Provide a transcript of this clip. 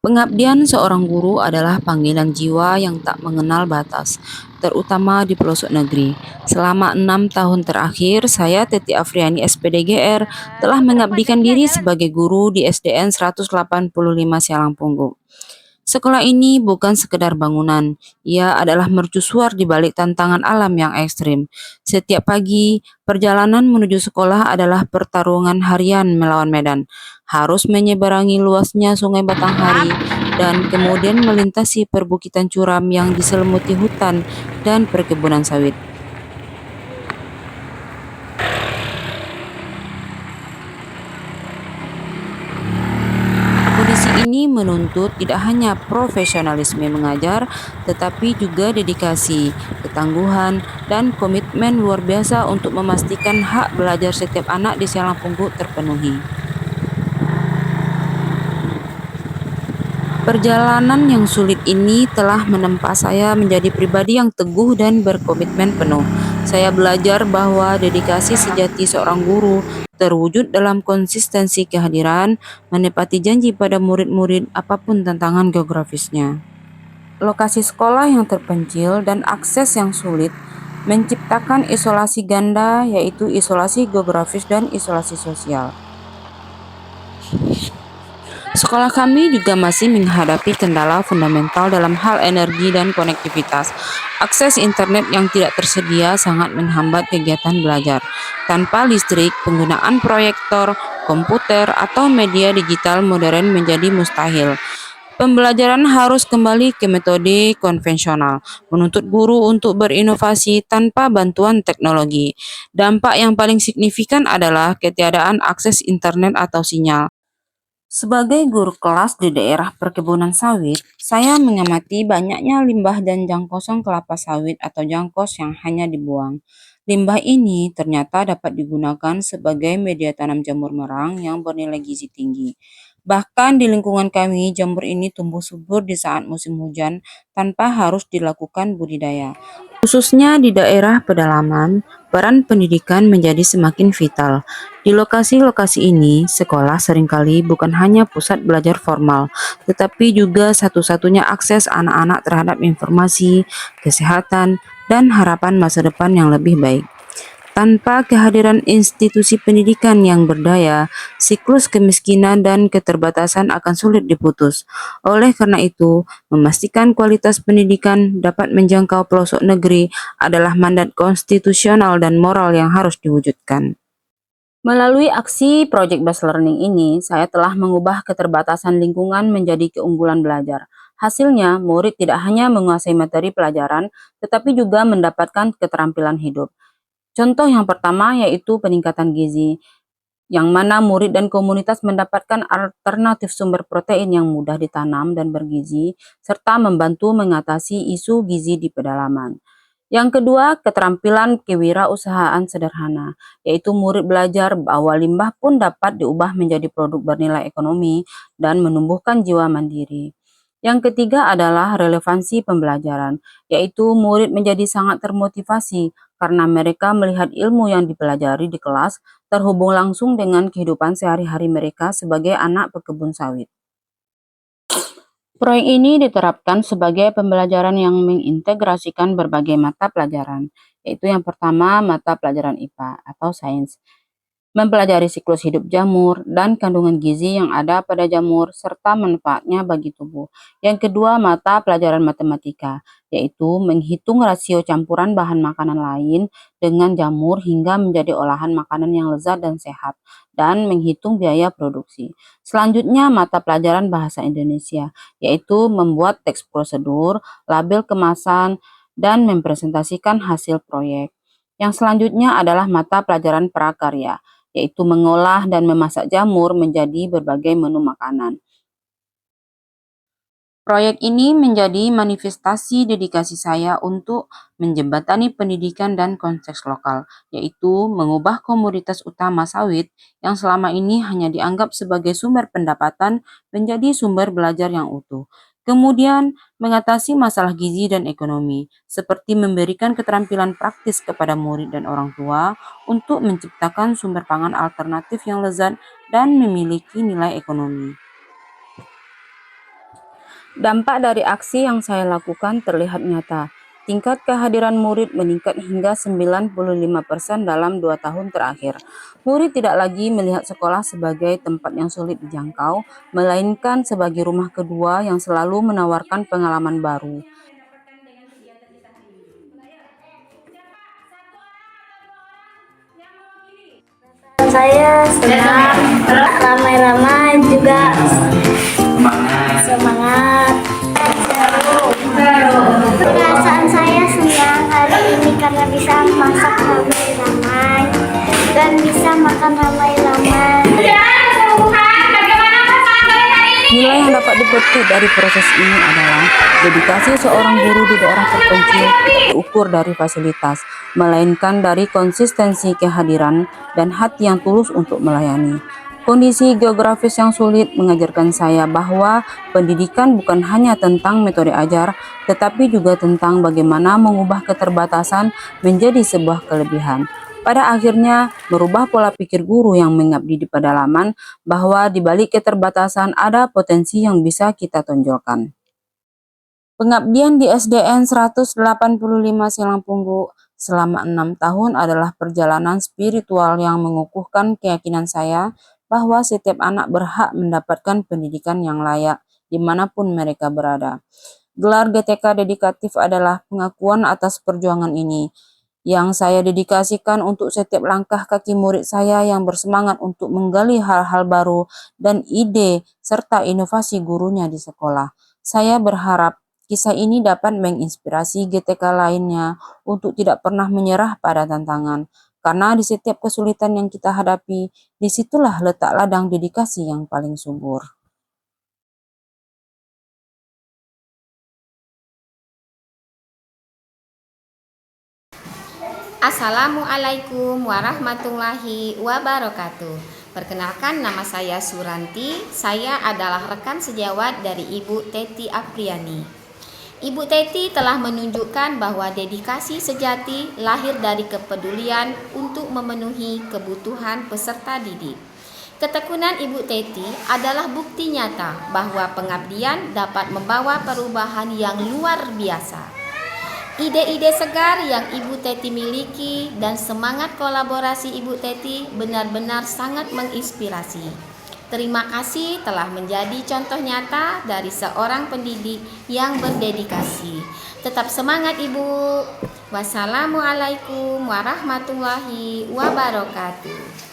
Pengabdian seorang guru adalah panggilan jiwa yang tak mengenal batas, terutama di pelosok negeri. Selama 6 tahun terakhir, saya Teti Afriani SPDGR telah mengabdikan diri sebagai guru di SDN 185 Sialangpungguk. Sekolah ini bukan sekedar bangunan, ia adalah mercusuar di balik tantangan alam yang ekstrim. Setiap pagi, perjalanan menuju sekolah adalah pertarungan harian melawan medan. Harus menyeberangi luasnya Sungai Batanghari dan kemudian melintasi perbukitan curam yang diselimuti hutan dan perkebunan sawit. Kondisi ini menuntut tidak hanya profesionalisme mengajar, tetapi juga dedikasi, ketangguhan, dan komitmen luar biasa untuk memastikan hak belajar setiap anak di Sialangpungguk terpenuhi. Perjalanan yang sulit ini telah menempa saya menjadi pribadi yang teguh dan berkomitmen penuh. Saya belajar bahwa dedikasi sejati seorang guru terwujud dalam konsistensi kehadiran, menepati janji pada murid-murid apapun tantangan geografisnya. Lokasi sekolah yang terpencil dan akses yang sulit menciptakan isolasi ganda, yaitu isolasi geografis dan isolasi sosial. Sekolah kami juga masih menghadapi kendala fundamental dalam hal energi dan konektivitas. Akses internet yang tidak tersedia sangat menghambat kegiatan belajar. Tanpa listrik, penggunaan proyektor, komputer, atau media digital modern menjadi mustahil. Pembelajaran harus kembali ke metode konvensional, menuntut guru untuk berinovasi tanpa bantuan teknologi. Dampak yang paling signifikan adalah ketiadaan akses internet atau sinyal. Sebagai guru kelas di daerah perkebunan sawit, saya mengamati banyaknya limbah dan jangkauan kelapa sawit atau jangkos yang hanya dibuang. Limbah ini ternyata dapat digunakan sebagai media tanam jamur merang yang bernilai gizi tinggi. Bahkan di lingkungan kami, jamur ini tumbuh subur di saat musim hujan tanpa harus dilakukan budidaya. Khususnya di daerah pedalaman, peran pendidikan menjadi semakin vital. Di lokasi-lokasi ini, sekolah seringkali bukan hanya pusat belajar formal, tetapi juga satu-satunya akses anak-anak terhadap informasi, kesehatan, dan harapan masa depan yang lebih baik. Tanpa kehadiran institusi pendidikan yang berdaya, siklus kemiskinan dan keterbatasan akan sulit diputus. Oleh karena itu, memastikan kualitas pendidikan dapat menjangkau pelosok negeri adalah mandat konstitusional dan moral yang harus diwujudkan. Melalui aksi Project Based Learning ini, saya telah mengubah keterbatasan lingkungan menjadi keunggulan belajar. Hasilnya, murid tidak hanya menguasai materi pelajaran, tetapi juga mendapatkan keterampilan hidup. Contoh yang pertama yaitu peningkatan gizi, yang mana murid dan komunitas mendapatkan alternatif sumber protein yang mudah ditanam dan bergizi, serta membantu mengatasi isu gizi di pedalaman. Yang kedua, keterampilan kewirausahaan sederhana, yaitu murid belajar bahwa limbah pun dapat diubah menjadi produk bernilai ekonomi dan menumbuhkan jiwa mandiri. Yang ketiga adalah relevansi pembelajaran, yaitu murid menjadi sangat termotivasi karena mereka melihat ilmu yang dipelajari di kelas terhubung langsung dengan kehidupan sehari-hari mereka sebagai anak pekebun sawit. Proyek ini diterapkan sebagai pembelajaran yang mengintegrasikan berbagai mata pelajaran, yaitu yang pertama mata pelajaran IPA atau sains, mempelajari siklus hidup jamur dan kandungan gizi yang ada pada jamur serta manfaatnya bagi tubuh. Yang kedua, mata pelajaran matematika, yaitu menghitung rasio campuran bahan makanan lain dengan jamur hingga menjadi olahan makanan yang lezat dan sehat, dan menghitung biaya produksi. Selanjutnya, mata pelajaran bahasa Indonesia, yaitu membuat teks prosedur, label kemasan, dan mempresentasikan hasil proyek. Yang selanjutnya adalah mata pelajaran prakarya, yaitu mengolah dan memasak jamur menjadi berbagai menu makanan. Proyek ini menjadi manifestasi dedikasi saya untuk menjembatani pendidikan dan konteks lokal, yaitu mengubah komoditas utama sawit yang selama ini hanya dianggap sebagai sumber pendapatan menjadi sumber belajar yang utuh. Kemudian, mengatasi masalah gizi dan ekonomi, seperti memberikan keterampilan praktis kepada murid dan orang tua untuk menciptakan sumber pangan alternatif yang lezat dan memiliki nilai ekonomi. Dampak dari aksi yang saya lakukan terlihat nyata. Tingkat kehadiran murid meningkat hingga 95% dalam 2 tahun terakhir. Murid tidak lagi melihat sekolah sebagai tempat yang sulit dijangkau, melainkan sebagai rumah kedua yang selalu menawarkan pengalaman baru. Saya senang, ramai-ramai juga semangat. Perasaan saya senang hari ini karena bisa masak ramai-ramai dan bisa makan ramai-ramai. Nilai yang dapat dipetik dari proses ini adalah dedikasi seorang guru di daerah terpencil tidak diukur dari fasilitas, melainkan dari konsistensi kehadiran dan hati yang tulus untuk melayani. Kondisi geografis yang sulit mengajarkan saya bahwa pendidikan bukan hanya tentang metode ajar, tetapi juga tentang bagaimana mengubah keterbatasan menjadi sebuah kelebihan. Pada akhirnya, merubah pola pikir guru yang mengabdi di pedalaman bahwa di balik keterbatasan ada potensi yang bisa kita tonjolkan. Pengabdian di SDN 185 Silangpunggu selama 6 tahun adalah perjalanan spiritual yang mengukuhkan keyakinan saya bahwa setiap anak berhak mendapatkan pendidikan yang layak dimanapun mereka berada. Gelar GTK dedikatif adalah pengakuan atas perjuangan ini, yang saya dedikasikan untuk setiap langkah kaki murid saya yang bersemangat untuk menggali hal-hal baru dan ide serta inovasi gurunya di sekolah. Saya berharap kisah ini dapat menginspirasi GTK lainnya untuk tidak pernah menyerah pada tantangan, karena di setiap kesulitan yang kita hadapi, disitulah letak ladang dedikasi yang paling subur. Assalamualaikum warahmatullahi wabarakatuh. Perkenalkan, nama saya Suranti. Saya adalah rekan sejawat dari Ibu Teti Apriani. Ibu Teti telah menunjukkan bahwa dedikasi sejati lahir dari kepedulian untuk memenuhi kebutuhan peserta didik. Ketekunan Ibu Teti adalah bukti nyata bahwa pengabdian dapat membawa perubahan yang luar biasa. Ide-ide segar yang Ibu Teti miliki dan semangat kolaborasi Ibu Teti benar-benar sangat menginspirasi. Terima kasih telah menjadi contoh nyata dari seorang pendidik yang berdedikasi. Tetap semangat Ibu. Wassalamualaikum warahmatullahi wabarakatuh.